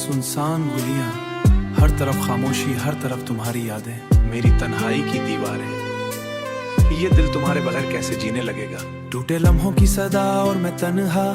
सुनसान गुलियां, हर तरफ खामोशी, हर तरफ तुम्हारी यादें, मेरी तन्हाई की दीवारें। ये दिल तुम्हारे बगैर कैसे जीने लगेगा। टूटे लम्हों की सदा और मैं तन्हा,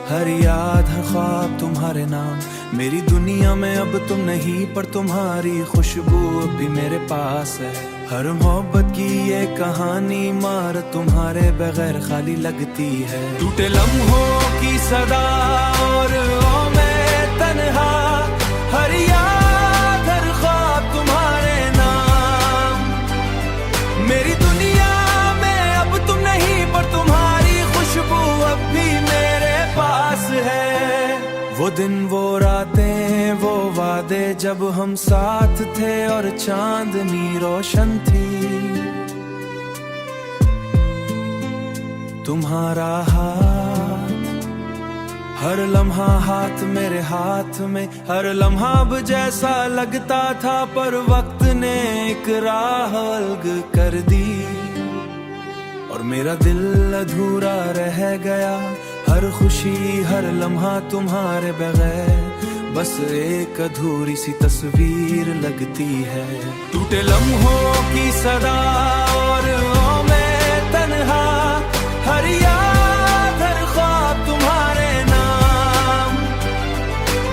हर याद हर ख्वाब तुम्हारे नाम। मेरी दुनिया में अब तुम नहीं, पर तुम्हारी खुशबू अब भी मेरे पास है। हर मोहब्बत की ये कहानी मार तुम्हारे बगैर खाली लगती है। टूटे लम्हों की सदा और मैं तन्हा, हर याद हर ख्वाब तुम्हारे नाम। मेरी दुनिया में अब तुम नहीं, पर तुम्हारी खुशबू अब भी मेरे पास है। वो दिन वो रातें वो वादे जब हम साथ थे और चांदनी रोशन थी। तुम्हारा हाथ हर लम्हा हाथ मेरे हाथ में, हर लम्हा अब जैसा लगता था, पर वक्त ने एक राह अलग कर दी और मेरा दिल अधूरा रह गया। हर खुशी हर लम्हा तुम्हारे बगैर बस एक अधूरी सी तस्वीर लगती है। टूटे लम्हों की सदा और मैं तन्हा, हर याद हर ख्वाब तुम्हारे नाम।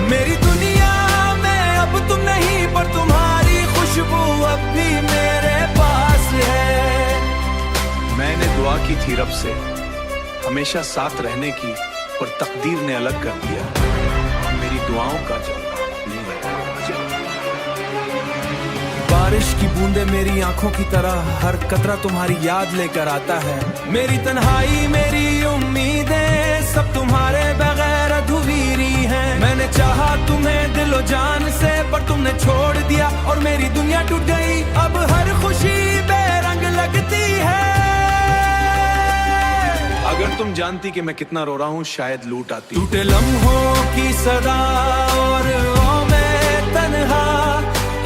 मेरी दुनिया में अब तुम नहीं, पर तुम्हारी खुशबू अब भी मेरे पास है। मैंने दुआ की थी रब से हमेशा साथ रहने की, पर तकदीर ने अलग कर दिया और मेरी दुआओं का जवाब नहीं है। बारिश की बूंदे मेरी आंखों की तरह, हर कतरा तुम्हारी याद लेकर आता है। मेरी तन्हाई मेरी उम्मीदें सब तुम्हारे बगैर अधूरी हैं। मैंने चाहा तुम्हें दिलो जान से, पर तुमने छोड़ दिया और मेरी दुनिया टूट गई। अब हर खुशी बेरंग लगती है। अगर तुम जानती कि मैं कितना रो रहा हूँ, शायद लूट आती। टूटे लम्हों की सदा और मैं तन्हा,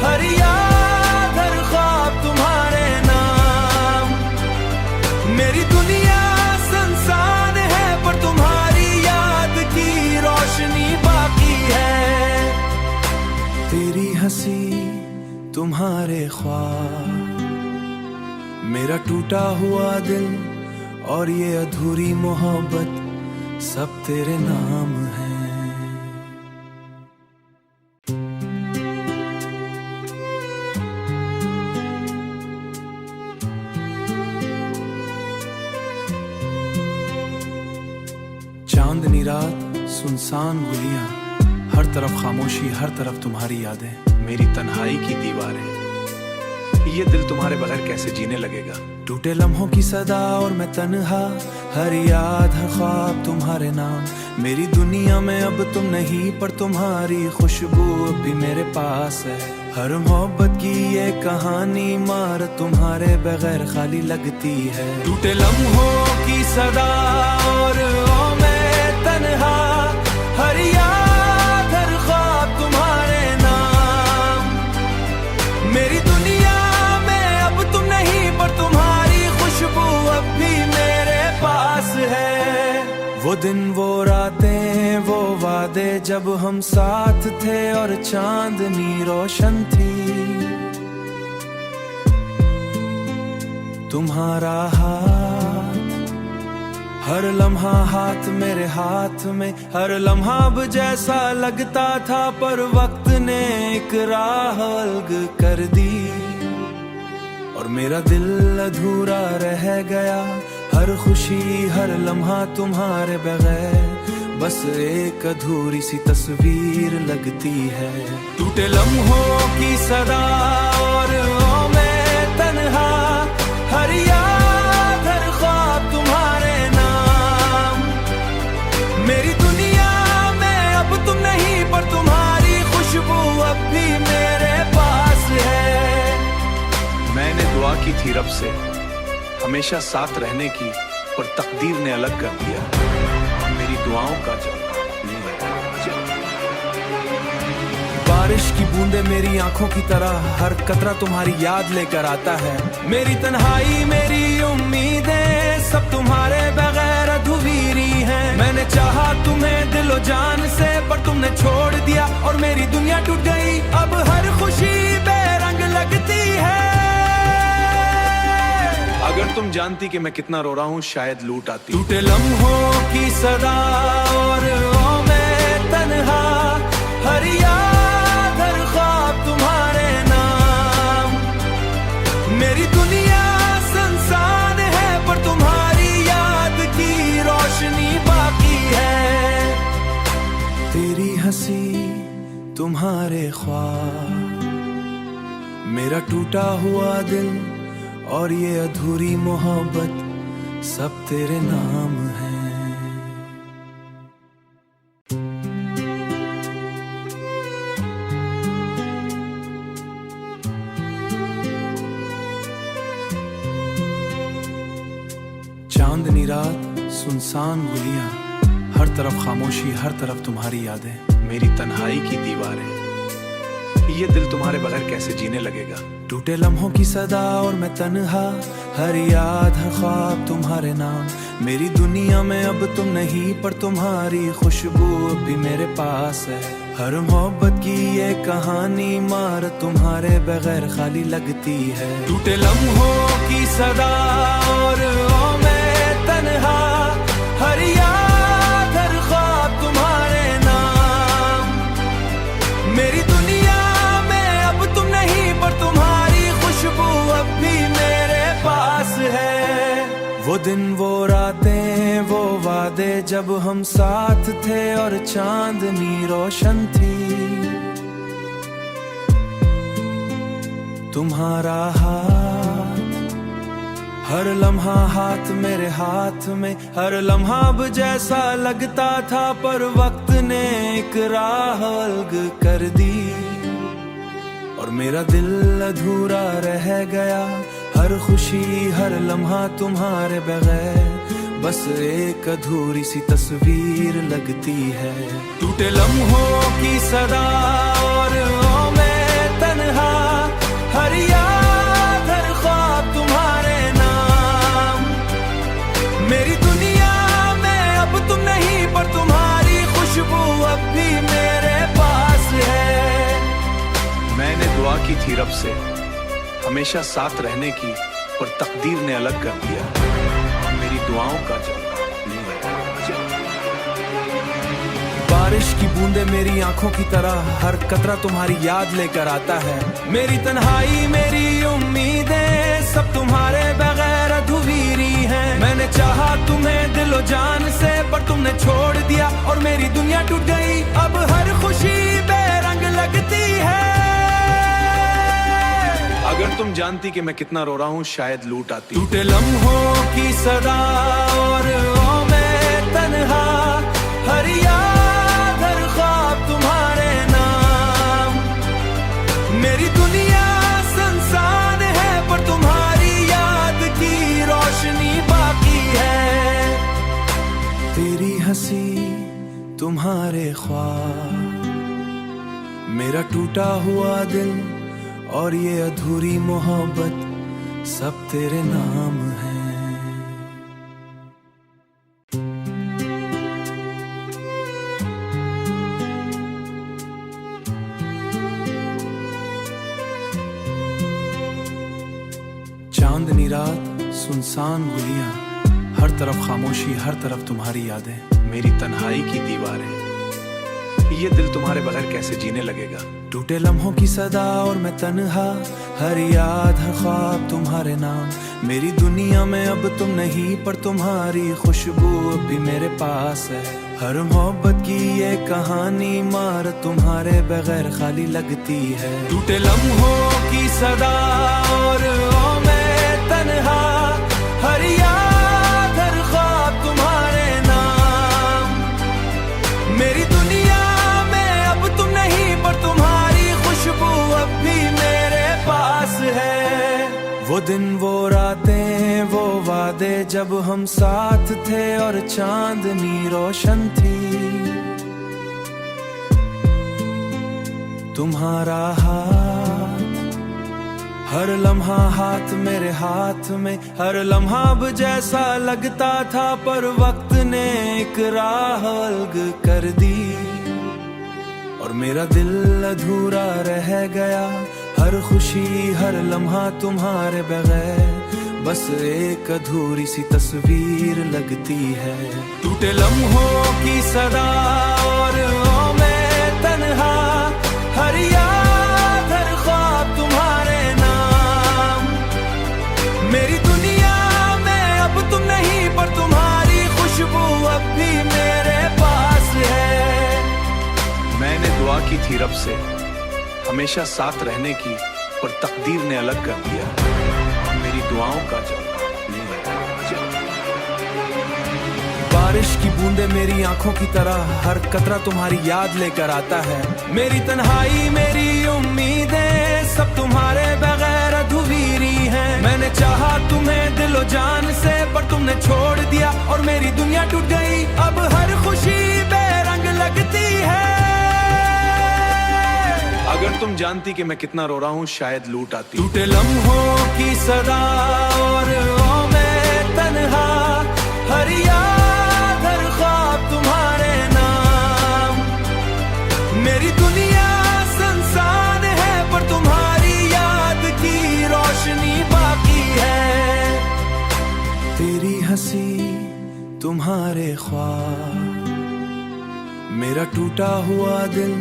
हर याद हर ख्वाब तुम्हारे नाम। मेरी दुनिया सुनसान है, पर तुम्हारी याद की रोशनी बाकी है। तेरी हंसी तुम्हारे ख्वाब, मेरा टूटा हुआ दिल और ये अधूरी मोहब्बत सब तेरे नाम है। चांदनी रात सुनसान गुलियां, हर तरफ खामोशी, हर तरफ तुम्हारी यादें, मेरी तन्हाई की दीवारें। ये दिल तुम्हारे बगैर कैसे जीने लगेगा। टूटे लम्हों की सदा और मैं तन्हा, हर याद हर ख्वाब तुम्हारे नाम। मेरी दुनिया में अब तुम नहीं, पर तुम्हारी खुशबू अब भी मेरे पास है। हर मोहब्बत की ये कहानी मार तुम्हारे बगैर खाली लगती है। टूटे लम्हों की सदा और मैं तन्हा, हर याद हर ख्वाब तुम्हारे नाम। मेरी दुनिया में अब तुम नहीं, पर तुम्हारी खुशबू अब भी मेरे पास है। वो दिन वो रातें वो वादे जब हम साथ थे और चांदनी रोशन थी। तुम्हारा हाथ हर लम्हा हाथ मेरे हाथ में, हर लम्हा अब जैसा लगता था, पर वक्त ने एक राह अलग कर दी और मेरा दिल अधूरा रह गया। हर खुशी हर लम्हा तुम्हारे बगैर बस एक अधूरी सी तस्वीर लगती है। टूटे लम्हों की सदा और मैं तन्हा, हर याद हर ख्वाब तुम्हारे नाम। मेरी दुनिया में अब तुम नहीं, पर तुम्हारी खुशबू अब भी मेरे पास है। मैंने दुआ की थी रब से हमेशा साथ रहने की, पर तकदीर ने अलग कर दिया और मेरी दुआओं का जवाब नहीं है। बारिश की बूंदे मेरी आंखों की तरह, हर कतरा तुम्हारी याद लेकर आता है। मेरी तन्हाई मेरी उम्मीदें सब तुम्हारे बगैर अधूरी हैं। मैंने मैंने चाहा तुम्हें दिलो जान से, पर तुमने छोड़ दिया और मेरी दुनिया टूट गई। अब हर खुशी बेरंग लगती है। अगर तुम जानती कि मैं कितना रो रहा हूँ शायद लूट आती। टूटे लम्हों की सदा और ओ मैं तन्हा, हर याद हर ख्वाब तुम्हारे नाम। मेरी दुनिया सुनसान है पर तुम्हारी याद की रोशनी बाकी है। तेरी हंसी तुम्हारे ख्वाब, मेरा टूटा हुआ दिल और ये अधूरी मोहब्बत सब तेरे नाम है। चांदनी रात सुनसान गलियां, हर तरफ खामोशी हर तरफ तुम्हारी यादें, मेरी तन्हाई की दीवारें। ये दिल तुम्हारे बगैर कैसे जीने लगेगा। टूटे लम्हों की सदा और मैं तन्हा, हर याद हर ख्वाब तुम्हारे नाम। मेरी दुनिया में अब तुम नहीं पर तुम्हारी खुशबू अब भी मेरे पास है। हर मोहब्बत की ये कहानी मार तुम्हारे बगैर खाली लगती है। टूटे लम्हों की सदा और ओ मैं तन्हा, हर याद हर ख्वाब तुम्हारे नाम। मेरी दुनिया में अब तुम नहीं पर तुम्हारी खुशबू अब भी मेरे पास है। वो दिन वो रातें वो वादे जब हम साथ थे और चांदनी रोशन थी। तुम्हारा हाथ हर लम्हा हाथ मेरे हाथ में, हर लम्हा अब जैसा लगता था पर वक्त ने एक राह अलग कर दी। और मेरा दिल अधूरा रह गया, हर खुशी हर लम्हा तुम्हारे बगैर बस एक अधूरी सी तस्वीर लगती है। टूटे लम्हों की सदा और ओ मैं तन्हा, हर याद हर ख्वाब तुम्हारे नाम। मेरी दुनिया में अब तुम नहीं पर तुम्हारी खुशबू अब भी मेरे पास है। मैंने दुआ की थी रब से हमेशा साथ रहने की, पर तकदीर ने अलग कर दिया। मेरी दुआओं का जवाब बारिश की बूंदे मेरी आंखों की तरह, हर कतरा तुम्हारी याद लेकर आता है। मेरी तन्हाई मेरी उम्मीदें सब तुम्हारे बगैर अधूरी हैं। मैंने चाहा तुम्हें दिलो जान से, पर तुमने छोड़ दिया और मेरी दुनिया टूट गई। अब हर खुशी बेरंग लगती है। अगर तुम जानती कि मैं कितना रो रहा हूँ शायद लूट आती। टूटे लम्हों की सदा और ओ मैं तन्हा, हर याद हर ख्वाब तुम्हारे नाम। मेरी दुनिया सुनसान है पर तुम्हारी याद की रोशनी बाकी है। तेरी हंसी तुम्हारे ख्वाब, मेरा टूटा हुआ दिल और ये अधूरी मोहब्बत सब तेरे नाम है। चांदनी रात सुनसान गलियां, हर तरफ खामोशी हर तरफ तुम्हारी यादें, मेरी तन्हाई की दीवारें। ये दिल तुम्हारे बगैर कैसे जीने लगेगा। टूटे लम्हों की सदा और मैं तन्हा, हर याद हर ख्वाब तुम्हारे नाम। मेरी दुनिया में अब तुम नहीं पर तुम्हारी खुशबू अब भी मेरे पास है। हर मोहब्बत की ये कहानी मार तुम्हारे बगैर खाली लगती है। टूटे लम्हों की सदा और ओ मैं तन्हा, हर याद हर ख्वाब तुम्हारे नाम। मेरी दुनिया में अब तुम नहीं पर तुम्हारी खुशबू अब भी मेरे पास है। वो दिन वो रातें वो वादे जब हम साथ थे और चांदनी रोशन थी। तुम्हारा हाथ हर लम्हा हाथ मेरे हाथ में, हर लम्हा अब जैसा लगता था, पर वक्त ने एक राह अलग कर दी और मेरा दिल अधूरा रह गया। हर खुशी हर लम्हा तुम्हारे बगैर बस एक अधूरी सी तस्वीर लगती है। टूटे लम्हों की सदा और मैं तन्हा, हर याद हर ख्वाब तुम्हारे नाम। मेरी दुनिया में अब तुम नहीं, पर तुम्हारी खुशबू अब भी मेरे पास है। मैंने दुआ की थी रब से हमेशा साथ रहने की, पर तकदीर ने अलग कर दिया। मेरी दुआओं का जवाब नहीं है। बारिश की बूंदे मेरी आंखों की तरह, हर कतरा तुम्हारी याद लेकर आता है। मेरी तन्हाई मेरी उम्मीदें सब तुम्हारे बगैर अधूरी हैं। मैंने चाहा तुम्हें दिलो जान से, पर तुमने छोड़ दिया और मेरी दुनिया टूट गई। अब हर खुशी बेरंग लगती है। अगर तुम जानती कि मैं कितना रो रहा हूँ शायद लूट आती। टूटे लम्हों की सदा और मैं तन्हा, हर याद हर ख्वाब तुम्हारे नाम। मेरी दुनिया सुनसान है, पर तुम्हारी याद की रोशनी बाकी है। तेरी हंसी तुम्हारे ख्वाब, मेरा टूटा हुआ दिल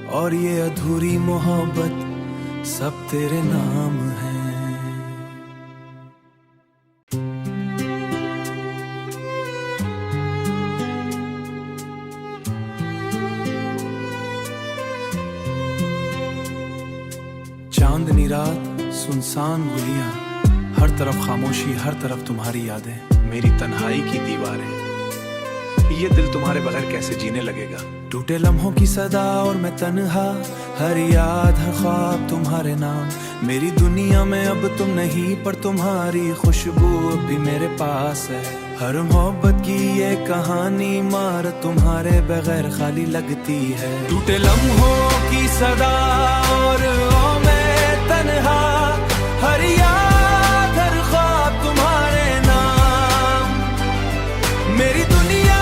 और ये अधूरी मोहब्बत सब तेरे नाम है। चांदनी रात सुनसान गुलियां, हर तरफ खामोशी हर तरफ तुम्हारी यादें। मेरी तन्हाई की दीवारें, ये दिल तुम्हारे बगैर कैसे जीने लगेगा। टूटे लम्हों की सदा और मैं तन्हा, हर याद हर ख्वाब तुम्हारे नाम। मेरी दुनिया में अब तुम नहीं, पर तुम्हारी खुशबू अब भी मेरे पास है। हर मोहब्बत की ये कहानी मार तुम्हारे बगैर खाली लगती है। टूटे लम्हों की सदा और मैं तन्हा, हर याद हर ख्वाब तुम्हारे नाम। मेरी दुनिया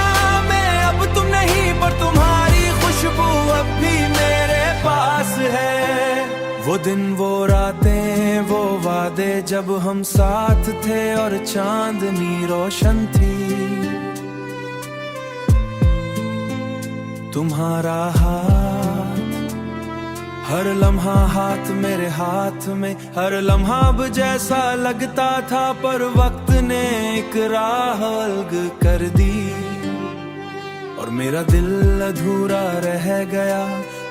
में अब तुम नहीं, पर तुम्हारी खुशबू अब भी मेरे पास है। वो दिन वो रातें वो वादे जब हम साथ थे और चांदनी रोशन थी। तुम्हारा हाथ हर लम्हा हाथ मेरे हाथ में, हर लम्हा अब जैसा लगता था, पर वक्त ने एक राह अलग कर दी और मेरा दिल अधूरा रह गया।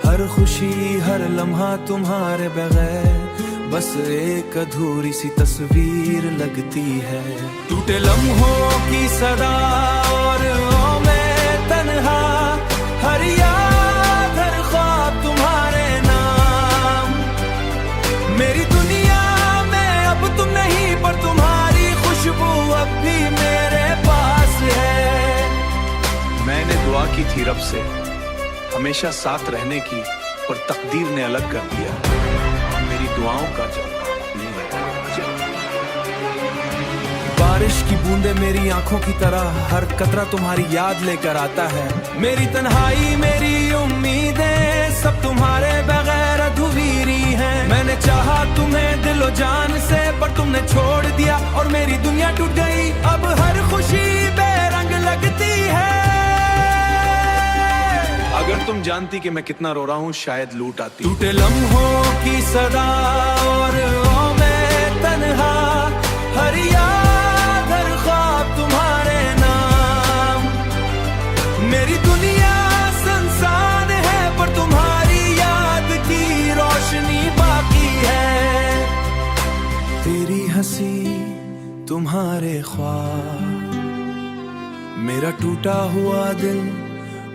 हर खुशी हर लम्हा तुम्हारे बगैर बस एक अधूरी सी तस्वीर लगती है। टूटे लम्हों की सदा और मैं तन्हा, हर याद हर ख्वाब तुम्हारे नाम। मेरी दुनिया में अब तुम नहीं, पर तुम्हारी खुशबू अब भी मेरे पास है। मैंने दुआ की थी रब से हमेशा साथ रहने की, पर तकदीर ने अलग कर दिया। मेरी दुआओं का जवाब नहीं है। बारिश की बूंदे मेरी आंखों की तरह, हर कतरा तुम्हारी याद लेकर आता है। मेरी तन्हाई मेरी उम्मीदें सब तुम्हारे बगैर अधूरी हैं। मैंने चाहा तुम्हें दिलो जान से, पर तुमने छोड़ दिया और मेरी दुनिया टूट गई। अब हर खुशी बेरंग लगती है। अगर तुम जानती कि मैं कितना रो रहा हूँ शायद लूट आती। टूटे लम्हों की सदा और मैं तन्हा, हर याद हर ख्वाब तुम्हारे नाम। मेरी दुनिया सुनसान है, पर तुम्हारी याद की रोशनी बाकी है। तेरी हंसी तुम्हारे ख्वाब, मेरा टूटा हुआ दिल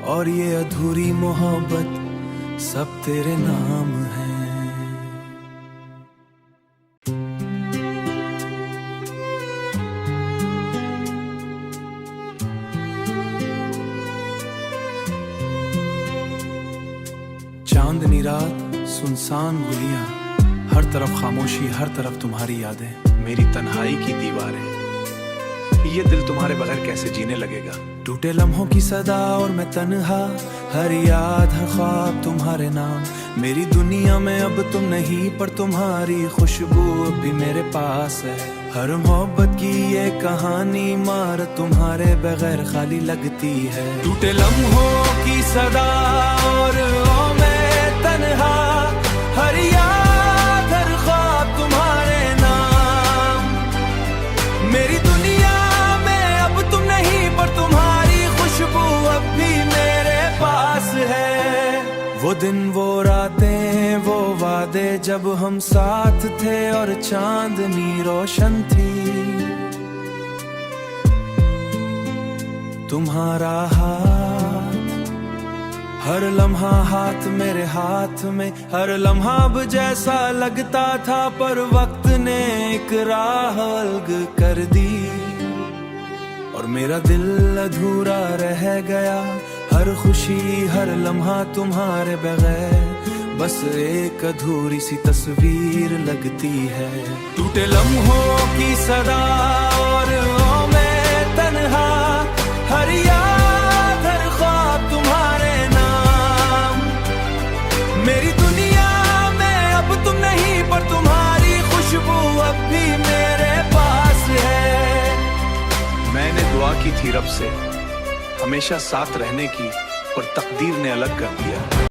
और ये अधूरी मोहब्बत सब तेरे नाम है। चांदनी रात सुनसान गुलियां, हर तरफ खामोशी, हर तरफ तुम्हारी यादें, मेरी तन्हाई की दीवारें। ये दिल तुम्हारे बगैर कैसे जीने लगेगा। टूटे लम्हों की सदा और मैं तन्हा, हर याद हर ख्वाब तुम्हारे नाम। मेरी दुनिया में अब तुम नहीं, पर तुम्हारी खुशबू अब भी मेरे पास है। हर मोहब्बत की ये कहानी मार तुम्हारे बगैर खाली लगती है। टूटे लम्हों की सदा और मैं तन्हा, हर याद हर ख्वाब तुम्हारे नाम। मेरी दुनिया में अब तुम नहीं, पर तुम्हारी खुशबू अब भी मेरे पास है। वो दिन वो रातें वो वादे जब हम साथ थे और चांदनी रोशन थी। तुम्हारा हाथ हर लम्हा हाथ मेरे हाथ में, हर लम्हा अब जैसा लगता था, पर वक्त ने एक राह अलग कर दी और मेरा दिल अधूरा रह गया। हर खुशी हर लम्हा तुम्हारे बगैर बस एक अधूरी सी तस्वीर लगती है। टूटे लम्हों की सदा और मैं तन्हा, हर याद हर ख्वाब तुम्हारे नाम। मेरी दुनिया में अब तुम नहीं, पर तुम्हारी खुशबू अब भी मेरे पास है। मैंने दुआ की थी रब से हमेशा साथ रहने की, पर तकदीर ने अलग कर दिया।